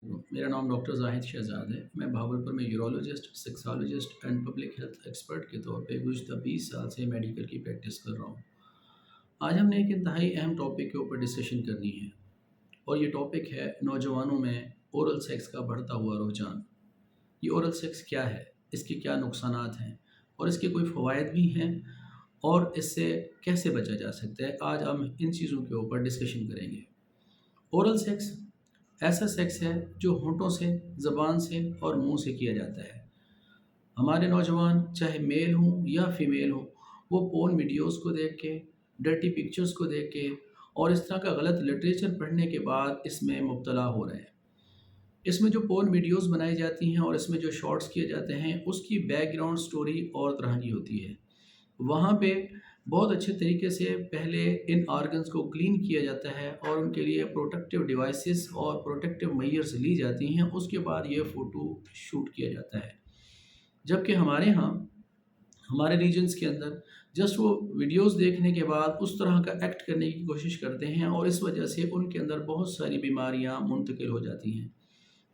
मेरा नाम डॉक्टर ज़ाहिद शहज़ाद है। मैं भागलपुर में urologist, sexologist and public health expert के तौर पे गुज़िश्ता 20 साल से मेडिकल की प्रैक्टिस कर रहा हूँ। आज हमने एक इंतहाई अहम टॉपिक के ऊपर डिस्कशन करनी है और ये टॉपिक है नौजवानों में ओरल सेक्स का बढ़ता हुआ रुझान। ये ओरल सेक्स क्या है, इसके क्या नुकसानात हैं और इसके कोई फ़वाइद भी हैं और इससे कैसे बचा जा सकता है। आज हम इन चीज़ों के ऊपर डिस्कशन करेंगे। ओरल सेक्स ऐसा सेक्स है जो होंठों से, ज़बान से और मुंह से किया जाता है। हमारे नौजवान चाहे मेल हों या फीमेल हों, वो पोर्न वीडियोस को देख के, डर्टी पिक्चर्स को देख के और इस तरह का गलत लिटरेचर पढ़ने के बाद इसमें मुब्तला हो रहे हैं। इसमें जो पोर्न वीडियोस बनाई जाती हैं और इसमें जो शॉर्ट्स किए जाते हैं, उसकी बैकग्राउंड स्टोरी और तरह की होती है। वहाँ पे बहुत अच्छे तरीके से पहले इन ऑर्गन्स को क्लीन किया जाता है और उनके लिए प्रोटेक्टिव डिवाइसेस और प्रोटेक्टिव मेजर्स ली जाती हैं। उसके बाद ये फ़ोटो शूट किया जाता है। जबकि हमारे यहाँ, हमारे रीजन्स के अंदर जस्ट वो वीडियोस देखने के बाद उस तरह का एक्ट करने की कोशिश करते हैं और इस वजह से उनके अंदर बहुत सारी बीमारियाँ मुंतकिल हो जाती हैं।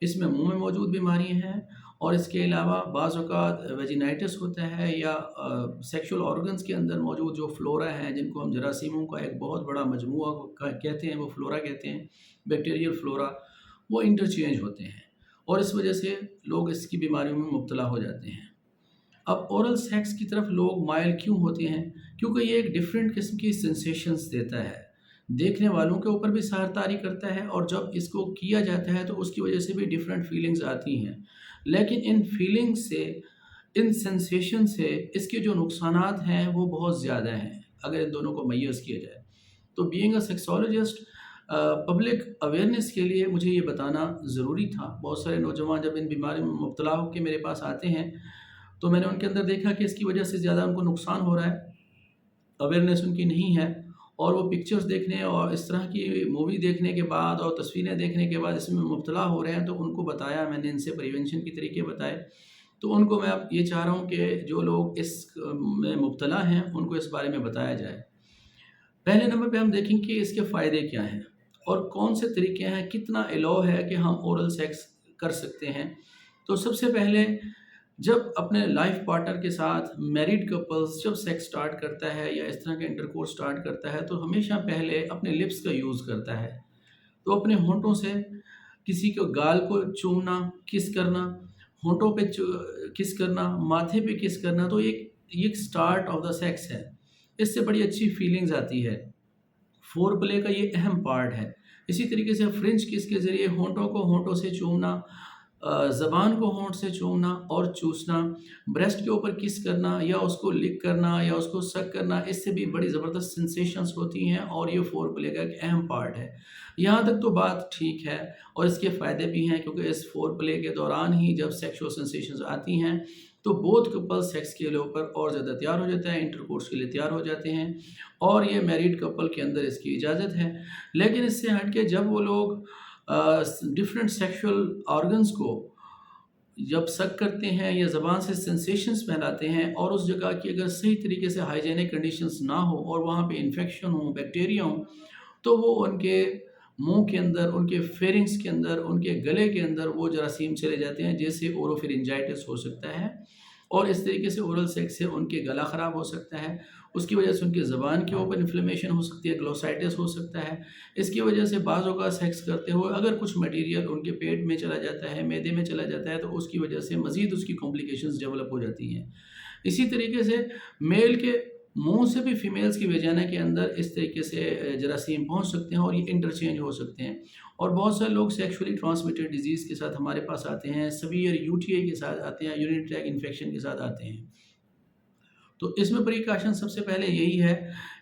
इसमें मुंह में मौजूद बीमारियां हैं और इसके अलावा बाज़ औक़ात वेजिनाइटिस होता है या सेक्सुअल ऑर्गन्स के अंदर मौजूद जो फ्लोरा हैं, जिनको हम जरासीमों का एक बहुत बड़ा मजमूआ कहते हैं, वो फ्लोरा कहते हैं, बैक्टीरियल फ्लोरा, वो इंटरचेंज होते हैं और इस वजह से लोग इसकी बीमारियों में मुब्तला हो जाते हैं। अब ओरल सेक्स की तरफ लोग माइल क्यों होते हैं? क्योंकि ये एक डिफरेंट किस्म की सेंसेशंस देता है। देखने वालों के ऊपर भी असरदारी करता है और जब इसको किया जाता है तो उसकी वजह से भी डिफरेंट फीलिंग्स आती हैं। लेकिन इन फीलिंग्स से, इन सेंसेशन से इसके जो नुकसानात हैं वो बहुत ज़्यादा हैं, अगर इन दोनों को मैय्यज़ किया जाए। तो being a sexologist, public awareness के लिए मुझे ये बताना ज़रूरी था। बहुत सारे नौजवान जब इन बीमारी में मुब्तला होकर मेरे पास आते हैं तो मैंने उनके अंदर देखा कि इसकी वजह से ज़्यादा उनको नुकसान हो रहा है, अवेयरनेस उनकी नहीं है और वो पिक्चर्स देखने और इस तरह की मूवी देखने के बाद और तस्वीरें देखने के बाद इसमें मुब्तला हो रहे हैं। तो उनको बताया मैंने, इनसे प्रिवेंशन के तरीके बताए। तो उनको मैं अब ये चाह रहा हूँ कि जो लोग इस में मुब्तला हैं उनको इस बारे में बताया जाए। पहले नंबर पे हम देखें कि इसके फ़ायदे क्या हैं और कौन से तरीके हैं, कितना अलाउ है कि हम ओरल सेक्स कर सकते हैं। तो सबसे पहले, जब अपने लाइफ पार्टनर के साथ मैरिड कपल्स जब सेक्स स्टार्ट करता है या इस तरह का इंटरकोर्स स्टार्ट करता है तो हमेशा पहले अपने लिप्स का यूज़ करता है। तो अपने होंठों से किसी को गाल को चूमना, किस करना, होंठों पे किस करना, माथे पे किस करना, तो ये स्टार्ट ऑफ द सेक्स है। इससे बड़ी अच्छी फीलिंग्स आती है। फोर प्ले का ये अहम पार्ट है। इसी तरीके से फ्रेंच किस के ज़रिए होंठों को होंठों से चूमना, ज़बान को होंठ से चूमना और चूसना, ब्रेस्ट के ऊपर किस करना या उसको लिक करना या उसको सक करना, इससे भी बड़ी ज़बरदस्त सेंसेशंस होती हैं और ये फोर प्ले का एक अहम पार्ट है। यहाँ तक तो बात ठीक है और इसके फ़ायदे भी हैं, क्योंकि इस फोर प्ले के दौरान ही जब सेक्सुअल सेंसेशंस आती हैं तो बोथ कपल सेक्स के ऊपर और ज़्यादा तैयार हो जाता है, इंटरकोर्स के लिए तैयार हो जाते हैं और ये मैरिड कपल के अंदर इसकी इजाज़त है। लेकिन इससे हट के जब वो लोग डिफरेंट सेक्सुअल ऑर्गन्स को जब सक करते हैं या ज़बान से सेंसेशंस फैलाते हैं और उस जगह की अगर सही तरीके से हाइजीनिक कंडीशंस ना हो और वहाँ पे इन्फेक्शन हो, बैक्टीरिया हो, तो वो उनके मुंह के अंदर, उनके फेरिंग्स के अंदर, उनके गले के अंदर वो जरासीम चले जाते हैं, जैसे ओरोफिरिंजाइटिस हो सकता है और इस तरीके से ओरल सेक्स से उनके गला ख़राब हो सकता है। उसकी वजह से उनकी ज़बान के ऊपर इन्फ्लेमेशन हो सकती है, ग्लोसाइटिस हो सकता है। इसकी वजह से बाज़ों का सेक्स करते हुए अगर कुछ मटीरियल उनके पेट में चला जाता है, मैदे में चला जाता है, तो उसकी वजह से मज़ीद उसकी कॉम्प्लिकेशंस डेवलप हो जाती हैं। इसी तरीके से मेल के मुंह से भी फीमेल्स की वेजाना के अंदर इस तरीके से जरासीम पहुंच सकते हैं और ये इंटरचेंज हो सकते हैं। और बहुत सारे लोग सेक्सुअली ट्रांसमिटेड डिजीज़ के साथ हमारे पास आते हैं, सीवियर यूटीआई के साथ आते हैं, यूरिनरी ट्रैक्ट इन्फेक्शन के साथ आते हैं। तो इसमें प्रिकॉशन सबसे पहले यही है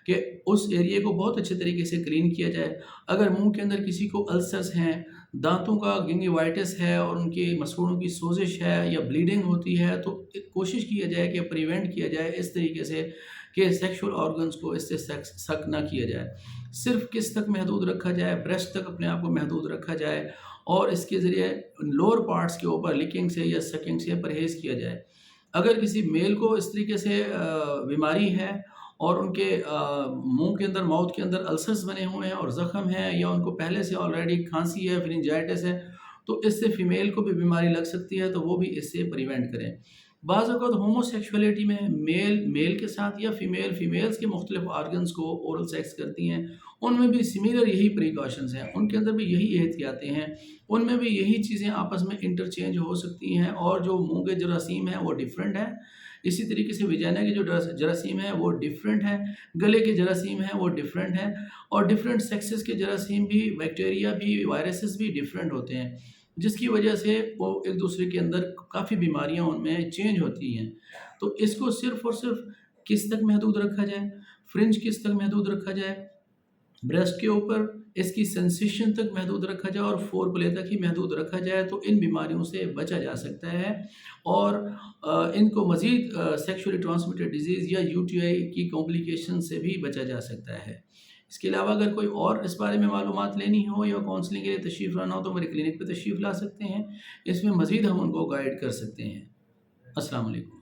कि उस एरिया को बहुत अच्छे तरीके से क्लीन किया जाए। अगर मुंह के अंदर किसी को अल्सर्स हैं, दांतों का गिंगिवाइटिस है और उनके मसूड़ों की सोजिश है या ब्लीडिंग होती है, तो कोशिश किया जाए कि प्रिवेंट किया जाए इस तरीके से कि सेक्सुअल ऑर्गन्स को इससे सक ना किया जाए। सिर्फ किस तक महदूद रखा जाए, ब्रेस्ट तक अपने आप को महदूद रखा जाए और इसके ज़रिए लोअर पार्ट्स के ऊपर लिकिंग से या सकिंग से परहेज़ किया जाए। अगर किसी मेल को इस तरीके से बीमारी है और उनके मुंह के अंदर, माउथ के अंदर अल्सर्स बने हुए हैं और ज़ख्म है या उनको पहले से ऑलरेडी खांसी है, फिरिंजाइटिस है, तो इससे फ़ीमेल को भी बीमारी लग सकती है, तो वो भी इससे प्रिवेंट करें। बाज़ औक़ात होमोसेक्सुअलिटी में मेल मेल के साथ या फीमेल्स के मुख्तलिफ ऑर्गन्स को ओरल सेक्स करती हैं, उनमें भी सिमिलर यही प्रिकॉशंस हैं, उनके अंदर भी यही एहतियातें हैं, उनमें भी यही चीज़ें आपस में इंटरचेंज हो सकती हैं, और जो मुँह के जरासीम हैं वो डिफरेंट हैं। इसी तरीके से विजाइना के जो जरासीम हैं वो डिफरेंट हैं, गले के जरासीम हैं वो डिफरेंट हैं, और डिफरेंट सेक्सेस के जरासीम भी, बैक्टीरिया भी, वायरसेस भी डिफरेंट होते हैं, जिसकी वजह से वो एक दूसरे के अंदर काफ़ी बीमारियां उनमें चेंज होती हैं। तो इसको सिर्फ़ और सिर्फ किस तक महदूद रखा जाए, फ्रिंज किस तक महदूद रखा जाए, ब्रेस्ट के ऊपर इसकी सेंसेशन तक महदूद रखा जाए और फोर प्ले तक ही महदूद रखा जाए, तो इन बीमारियों से बचा जा सकता है, और इनको मज़ीद सेक्शुअली ट्रांसमिटेड डिजीज़ या यूटीआई की कॉम्प्लिकेशन से भी बचा जा सकता है। इसके अलावा अगर कोई और इस बारे में मालूमात लेनी हो या काउंसलिंग के लिए तशरीफ़ लाना हो, तो मेरे क्लिनिक पे तशरीफ़ ला सकते हैं। इसमें मज़ीद हम उनको गाइड कर सकते हैं। अस्सलाम वालेकुम।